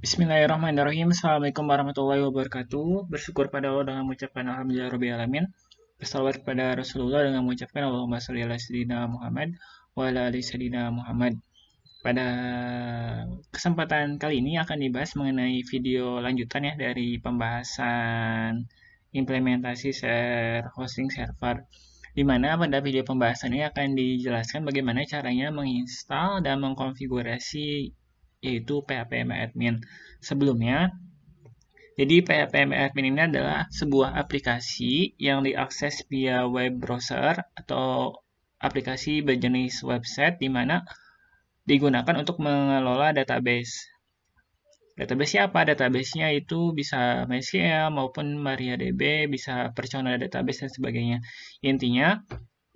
Bismillahirrahmanirrahim. Assalamualaikum warahmatullahi wabarakatuh. Bersyukur pada Allah dengan mengucapkan Alhamdulillahirrahmanirrahim. Bersalawat kepada Rasulullah dengan mengucapkan Allahumma sholli ala sayyidina Muhammad wa ala ali sayyidina Muhammad. Pada kesempatan kali ini akan dibahas mengenai video lanjutan ya dari pembahasan implementasi hosting server. Di mana pada video pembahasan ini akan dijelaskan bagaimana caranya menginstal dan mengkonfigurasi yaitu PHP-admin. Sebelumnya, jadi PHP-admin ini adalah sebuah aplikasi yang diakses via web browser atau aplikasi berjenis website di mana digunakan untuk mengelola database. Database apa? Database-nya itu bisa MySQL maupun MariaDB, bisa personal database dan sebagainya. Intinya,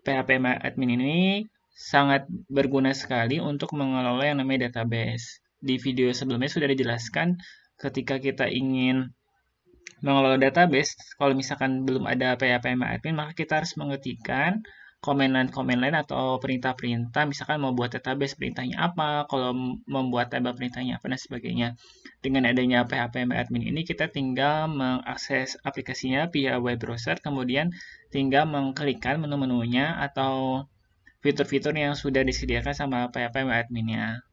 PHP-admin ini sangat berguna sekali untuk mengelola yang namanya database. Di video sebelumnya sudah dijelaskan ketika kita ingin mengelola database, kalau misalkan belum ada PHP-admin, maka kita harus mengetikkan komen lain atau perintah-perintah, misalkan mau buat database perintahnya apa, kalau membuat tabel perintahnya apa, dan sebagainya. Dengan adanya PHP-admin ini, kita tinggal mengakses aplikasinya via web browser, kemudian tinggal mengklikkan menu-menunya atau fitur-fitur yang sudah disediakan sama PHP-adminnya.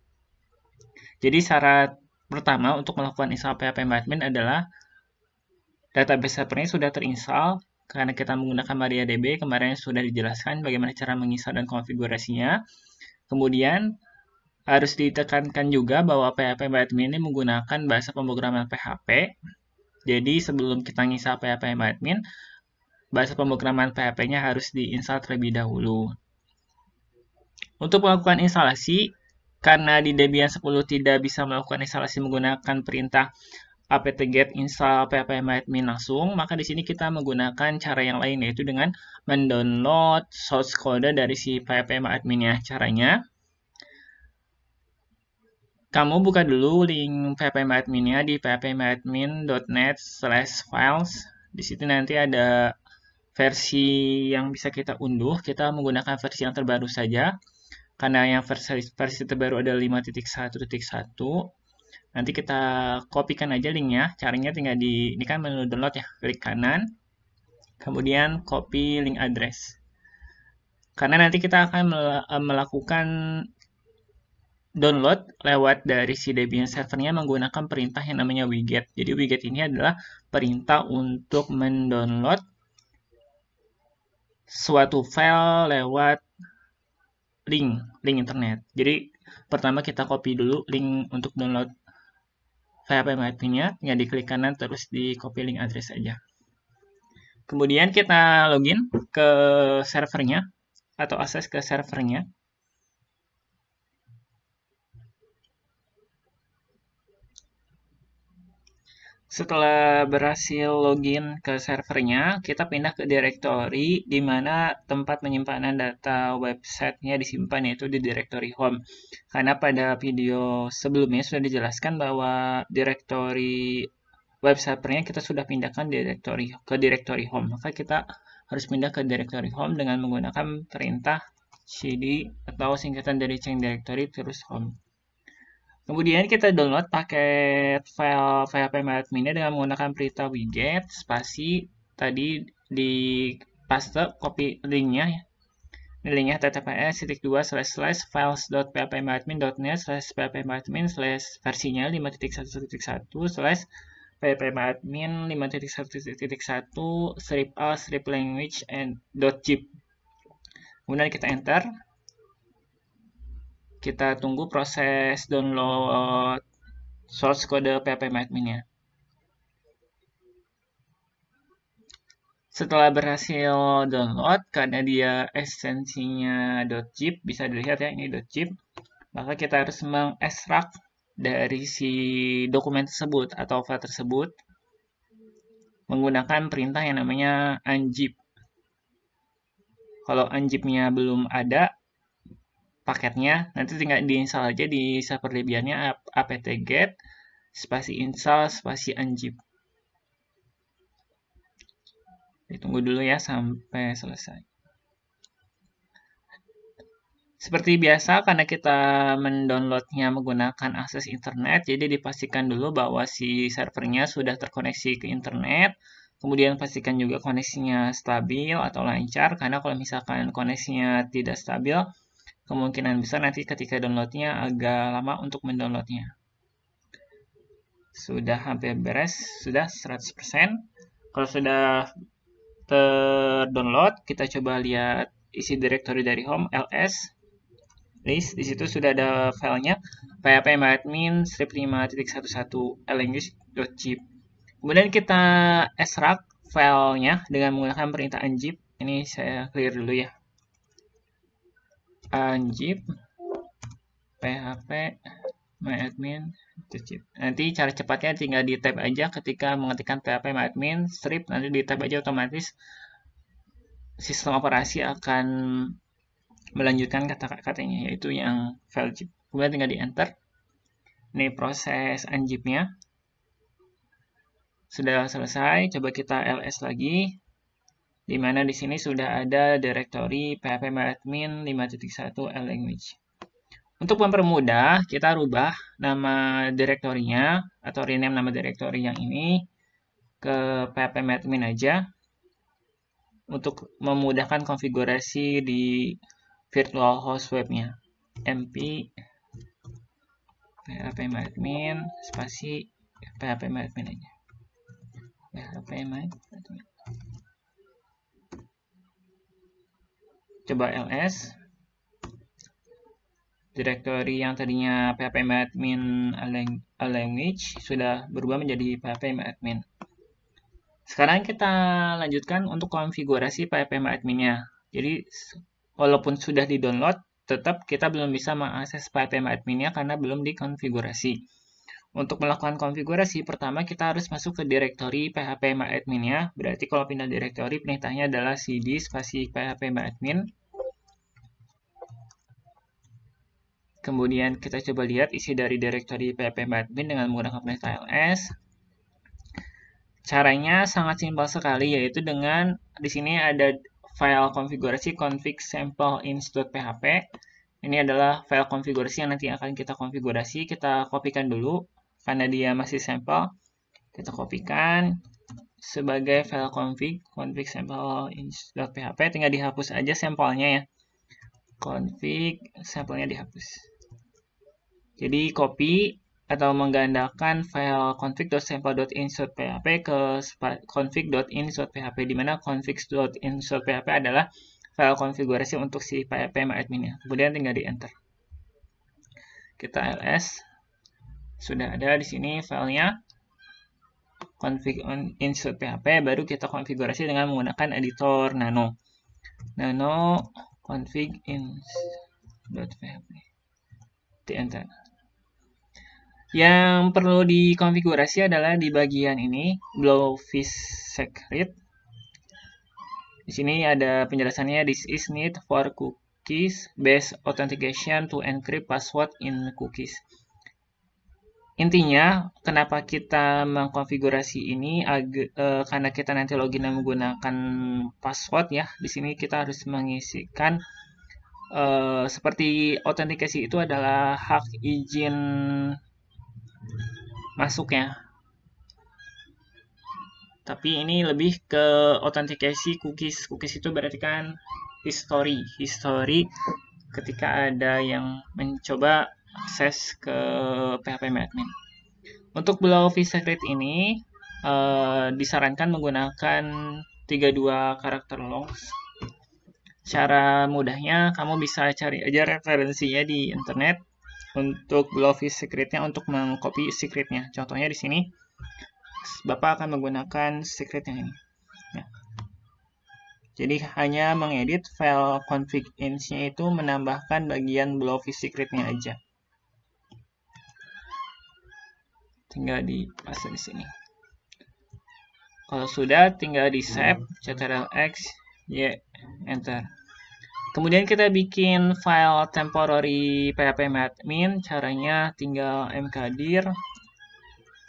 Jadi syarat pertama untuk melakukan install PHP-admin adalah database servernya sudah terinstall karena kita menggunakan MariaDB. Kemarin sudah dijelaskan bagaimana cara menginstal dan konfigurasinya. Kemudian harus ditekankan juga bahwa PHP-admin ini menggunakan bahasa pemrograman PHP. Jadi sebelum kita menginstal PHP-admin, bahasa pemrograman PHP-nya harus diinstal terlebih dahulu. Untuk melakukan instalasi, karena di Debian 10 tidak bisa melakukan instalasi menggunakan perintah apt-get install php-admin langsung, maka di sini kita menggunakan cara yang lain, yaitu dengan mendownload source code dari si php-adminnya. Caranya, kamu buka dulu link php-adminnya di php-admin.net/files. Di situ nanti ada versi yang bisa kita unduh. Kita menggunakan versi yang terbaru saja. Karena yang versi terbaru ada 5.1.1. Nanti kita kopikan aja linknya. Caranya tinggal ini kan menu download ya, klik kanan, kemudian copy link address. Karena nanti kita akan melakukan download lewat dari si Debian servernya menggunakan perintah yang namanya wget. Jadi wget ini adalah perintah untuk mendownload suatu file lewat link internet. Jadi pertama kita copy dulu link untuk download PHP-adminnya, tinggal diklik kanan terus di copy link address aja. Kemudian kita login ke servernya atau akses ke servernya. Setelah berhasil login ke servernya, kita pindah ke directory di mana tempat penyimpanan data websitenya disimpan, yaitu di directory home. Karena pada video sebelumnya sudah dijelaskan bahwa directory web servernya kita sudah pindahkan ke directory home. Maka kita harus pindah ke directory home dengan menggunakan perintah cd atau singkatan dari change directory terus home. Kemudian kita download paket file php-adminnya dengan menggunakan perintah wget spasi tadi di paste copy linknya ya. Ini linknya https://files.php-admin.net/php-admin/versinya 5.1.1/php-admin 5.1.1 strip all strip language and .zip. Kemudian kita enter. Kita tunggu proses download source kode php-adminnya. Setelah berhasil download, karena dia ekstensinya .zip, bisa dilihat ya, ini .zip, maka kita harus mengekstrak dari si dokumen tersebut atau file tersebut menggunakan perintah yang namanya unzip. Kalau unzipnya belum ada paketnya, nanti tinggal diinstal aja di server Debiannya apt-get spasi install spasi unzip. Ditunggu dulu ya sampai selesai. Seperti biasa, karena kita mendownloadnya menggunakan akses internet, jadi dipastikan dulu bahwa si servernya sudah terkoneksi ke internet. Kemudian pastikan juga koneksinya stabil atau lancar, karena kalau misalkan koneksinya tidak stabil, kemungkinan besar nanti ketika downloadnya agak lama untuk mendownloadnya. Sudah hampir beres, sudah 100%. Kalau sudah terdownload, kita coba lihat isi directory dari home, ls. List, di situ sudah ada filenya phpMyAdmin strip 5.11 language.zip. Kemudian kita extract filenya dengan menggunakan perintah unzip. Ini saya clear dulu ya. Unzip phpMyAdmin.zip. Nanti cara cepatnya tinggal di tab aja ketika mengetikkan phpMyAdmin strip, nanti di tab aja, otomatis sistem operasi akan melanjutkan kata-katanya, yaitu yang file zip. Kemudian tinggal di enter. Ini proses unzip-nya. Sudah selesai, coba kita ls lagi. Di mana di sini sudah ada directory phpMyAdmin 5.1 language. Untuk mempermudah, kita rubah nama direktorinya atau rename nama direktori yang ini ke phpMyAdmin aja untuk memudahkan konfigurasi di virtual host webnya. mp phpMyAdmin spasi phpMyAdmin aja. phpMyAdmin. Coba ls. Direktori yang tadinya phpMyAdmin language sudah berubah menjadi phpMyAdmin. Sekarang kita lanjutkan untuk konfigurasi phpMyAdmin-nya. Jadi walaupun sudah di-download, tetap kita belum bisa mengakses phpMyAdmin-nya karena belum dikonfigurasi. Untuk melakukan konfigurasi, pertama kita harus masuk ke direktori phpMyAdmin-nya. Berarti kalau pindah direktori, perintahnya adalah cd spasi phpMyAdmin. Kemudian kita coba lihat isi dari direktori phpMyAdmin dengan menggunakan perintah ls. Caranya sangat simpel sekali, yaitu dengan di sini ada file konfigurasi config sample ins.php. Ini adalah file konfigurasi yang nanti akan kita konfigurasi. Kita kopikan dulu karena dia masih sampel. Kita kopikan sebagai file config sample ins.php. Tinggal dihapus aja sampelnya ya. Config sampelnya dihapus. Jadi copy atau menggandakan file config.sample.ins.php ke config.ins.php, di mana config.ins.php adalah file konfigurasi untuk si phpMyAdmin-nya. Kemudian tinggal di enter. Kita ls. Sudah ada di sini filenya config.ins.php, baru kita konfigurasi dengan menggunakan editor nano. Nano config.ins.php. Di enter. Yang perlu dikonfigurasi adalah di bagian ini, Blowfish Secret. Di sini ada penjelasannya, this is need for cookies based authentication to encrypt password in cookies. Intinya, kenapa kita mengkonfigurasi ini karena kita nanti login menggunakan password ya. Di sini kita harus mengisikan seperti autentikasi itu adalah hak izin masuknya. Tapi ini lebih ke autentikasi cookies. Cookies itu berarti kan history ketika ada yang mencoba akses ke phpMyAdmin. Untuk Blowfish Secret ini disarankan menggunakan 32 karakter long. Cara mudahnya kamu bisa cari aja referensinya di internet untuk Blowfish Secret-nya, untuk mengcopy secret-nya. Contohnya di sini Bapak akan menggunakan secret yang ini. Ya. Jadi hanya mengedit file config ins-nya itu, menambahkan bagian Blowfish Secret-nya aja. Tinggal dipasang di sini. Kalau sudah, tinggal di save, ctrl-x, y, enter. Kemudian kita bikin file temporary phpMyAdmin. Caranya tinggal mkdir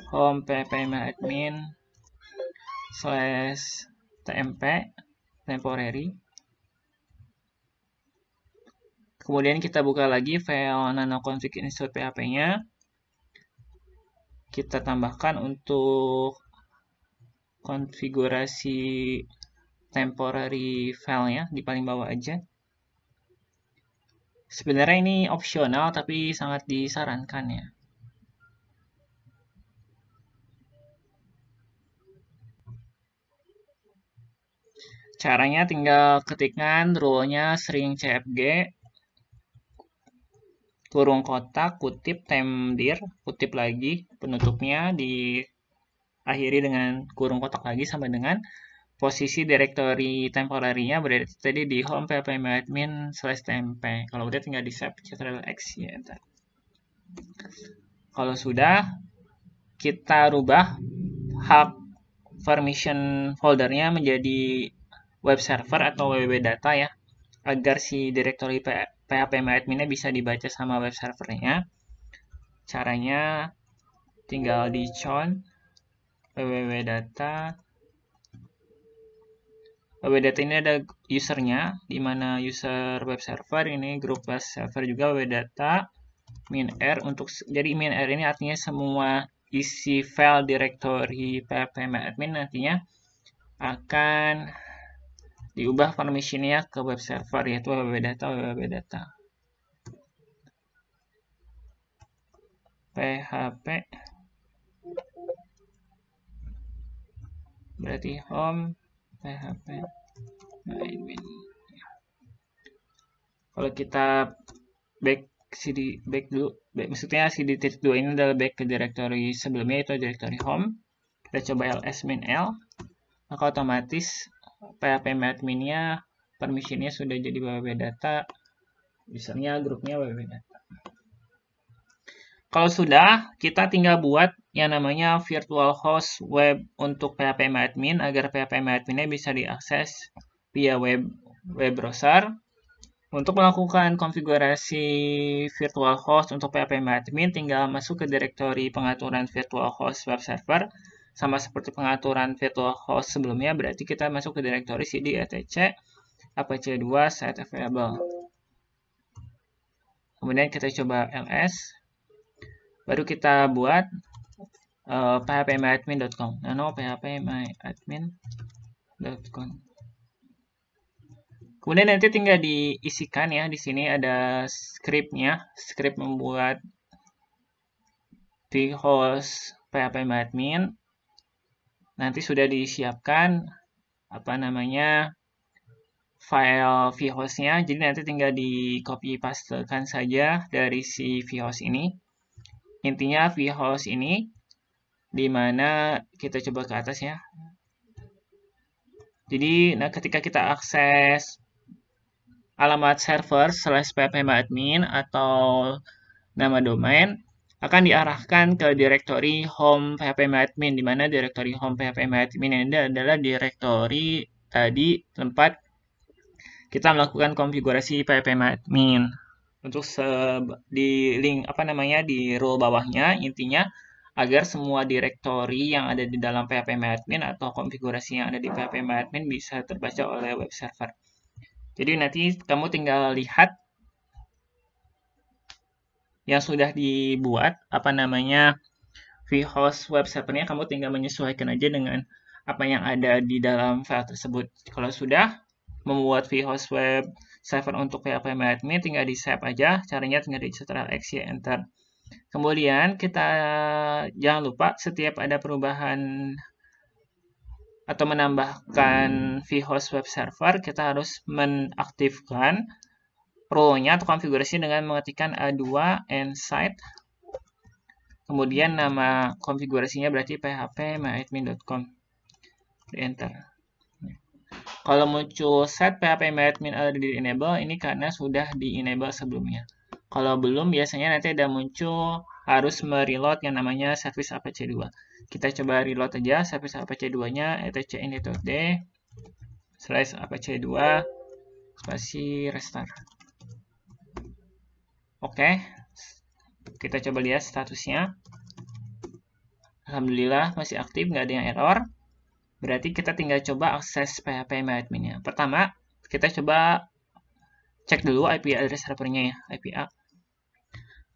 home phpMyAdmin /tmp temporary. Kemudian kita buka lagi file nanoconfig install PHP-nya. Kita tambahkan untuk konfigurasi temporary file-nya di paling bawah aja. Sebenarnya ini opsional tapi sangat disarankan ya. Caranya tinggal ketikkan rule-nya string cfg kurung kotak kutip temdir, kutip lagi, penutupnya diakhiri dengan kurung kotak lagi sampai dengan posisi directory temporary-nya berarti tadi di home phpMyAdmin/temp. Kalau udah tinggal di save Ctrl+X ya. Kalau sudah, kita rubah hak permission foldernya menjadi web server atau www data ya, agar si directory phpMyAdmin-nya bisa dibaca sama web servernya. Caranya tinggal di chown www data. Web data ini ada usernya, di mana user web server ini grup web server juga web data -r untuk jadi -r ini artinya semua isi file directory phpMyAdmin nantinya akan diubah permission-nya ke web server yaitu www data php berarti home phpMyAdmin. Kalau kita back dulu, maksudnya cd.2 ini adalah back ke directory sebelumnya yaitu directory home. Kita coba ls-l, maka otomatis phpMyAdmin-nya permission-nya sudah jadi www data, usernya grupnya www data. Kalau sudah, kita tinggal buat yang namanya virtual host web untuk phpMyAdmin agar phpMyAdmin-nya bisa diakses via web browser. Untuk melakukan konfigurasi virtual host untuk phpMyAdmin, tinggal masuk ke directory pengaturan virtual host web server. Sama seperti pengaturan virtual host sebelumnya, berarti kita masuk ke directory cd etc apache2 site available. Kemudian kita coba ls. Baru kita buat phpMyAdmin.com. nano phpMyAdmin.com. Kemudian nanti tinggal diisikan ya. Di sini ada script-nya, script membuat vhost phpMyAdmin. Nanti sudah disiapkan file vhost-nya. Jadi nanti tinggal di copy pastekan saja dari si vhost ini. Intinya vhost ini dimana kita coba ke atas ya. Jadi ketika kita akses alamat server /phpMyAdmin atau nama domain akan diarahkan ke directory home phpMyAdmin, di mana directory home phpMyAdmin ini adalah directory tadi tempat kita melakukan konfigurasi phpMyAdmin. Untuk di link di rule bawahnya, intinya agar semua directory yang ada di dalam phpMyAdmin atau konfigurasi yang ada di phpMyAdmin bisa terbaca oleh web server. Jadi nanti kamu tinggal lihat yang sudah dibuat vhost web servernya, kamu tinggal menyesuaikan aja dengan apa yang ada di dalam file tersebut. Kalau sudah membuat vhost web server untuk phpMyAdmin, tinggal di save aja. Caranya tinggal di Ctrl+X ya, enter. Kemudian kita jangan lupa setiap ada perubahan atau menambahkan vhost web server, kita harus menaktifkan role-nya atau konfigurasi dengan mengetikkan A2 nsite. Kemudian nama konfigurasinya berarti phpMyAdmin.com. Di enter. Kalau muncul set phpMyAdmin already di enable, ini karena sudah di enable sebelumnya. Kalau belum, biasanya nanti ada muncul harus mereload yang namanya service apache 2. Kita coba reload aja service apache 2-nya etc init.d/apache 2 spasi restart. Oke, kita coba lihat statusnya. Alhamdulillah masih aktif, nggak ada yang error. Berarti kita tinggal coba akses phpMyAdmin-nya. Pertama, kita coba cek dulu IP address servernya ya, IPA.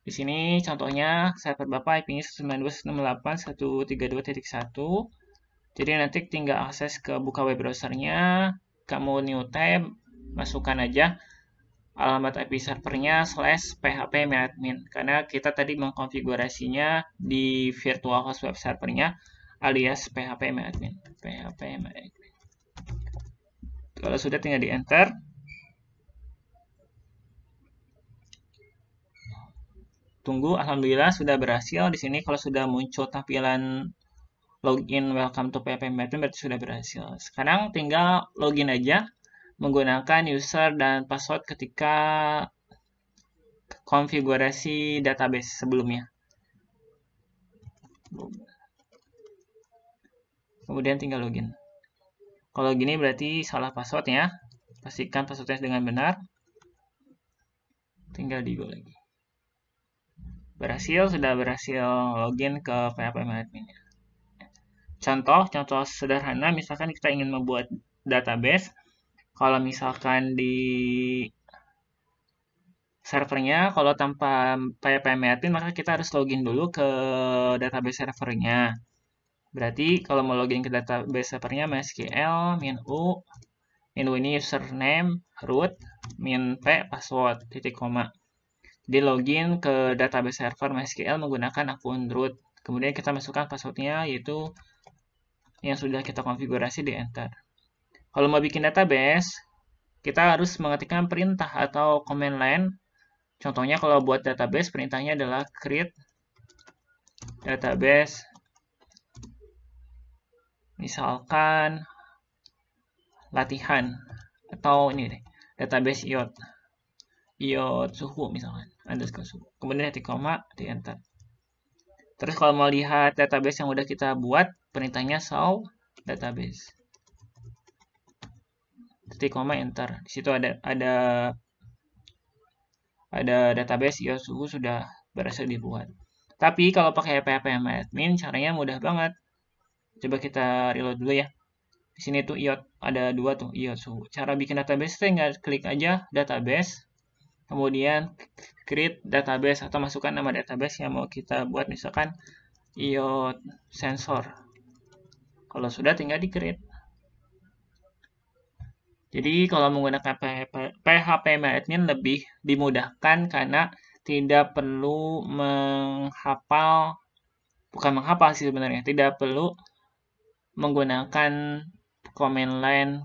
Di sini contohnya server Bapak IP-nya 192.168.132.1. Jadi nanti tinggal akses ke buka web browsernya, kamu new tab, masukkan aja alamat IP servernya /phpMyAdmin, karena kita tadi mengkonfigurasinya di virtual host web servernya alias phpMyAdmin. Kalau sudah tinggal di enter. Tunggu, alhamdulillah sudah berhasil. Di sini kalau sudah muncul tampilan login welcome to phpMyAdmin berarti sudah berhasil. Sekarang tinggal login aja menggunakan user dan password ketika konfigurasi database sebelumnya. Kemudian tinggal login. Kalau gini berarti salah password ya. Pastikan passwordnya dengan benar. Tinggal di go lagi. Berhasil, sudah berhasil login ke phpMyAdmin. Contoh sederhana, misalkan kita ingin membuat database. Kalau misalkan di servernya, kalau tanpa phpMyAdmin, maka kita harus login dulu ke database servernya. Berarti kalau mau login ke database servernya, MySQL, -u ini username, root, -p, password, titik koma. Jadi login ke database server MySQL menggunakan akun root. Kemudian kita masukkan passwordnya, yaitu yang sudah kita konfigurasi di enter. Kalau mau bikin database, kita harus mengetikkan perintah atau command line. Contohnya kalau buat database, perintahnya adalah create database. Misalkan latihan atau ini deh, database iot suhu misalkan, underscore suhu. Kemudian titik koma, di enter. Terus kalau mau lihat database yang udah kita buat, perintahnya show database. Titik koma, enter. Di situ ada database iot suhu sudah berhasil dibuat. Tapi kalau pakai phpMyAdmin caranya mudah banget. Coba kita reload dulu ya. Di sini tuh iot ada 2 tuh, iot suhu. Cara bikin database tinggal klik aja database, kemudian create database atau masukkan nama database yang mau kita buat, misalkan iot sensor. Kalau sudah tinggal di create. Jadi kalau menggunakan phpMyAdmin lebih dimudahkan karena tidak perlu bukan menghafal sih sebenarnya, tidak perlu menggunakan command line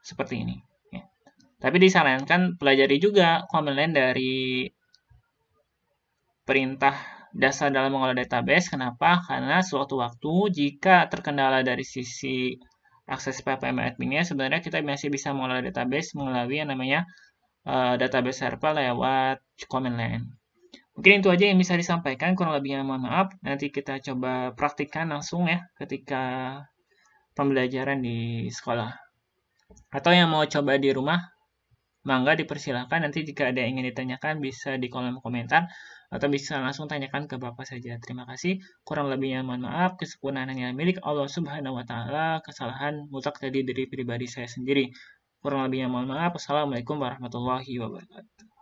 seperti ini. Ya. Tapi disarankan pelajari juga command line dari perintah dasar dalam mengolah database. Kenapa? Karena suatu waktu jika terkendala dari sisi akses phpMyAdmin-nya, sebenarnya kita masih bisa mengolah database melalui yang namanya database server lewat command line. Mungkin itu aja yang bisa disampaikan, kurang lebihnya mohon maaf. Nanti kita coba praktikkan langsung ya ketika pembelajaran di sekolah. Atau yang mau coba di rumah, mangga dipersilahkan. Nanti jika ada yang ingin ditanyakan bisa di kolom komentar atau bisa langsung tanyakan ke Bapak saja. Terima kasih. Kurang lebihnya mohon maaf. Kesempurnaan hanya milik Allah Subhanahu wa taala. Kesalahan mutlak dari pribadi saya sendiri. Kurang lebihnya mohon maaf. Wassalamualaikum warahmatullahi wabarakatuh.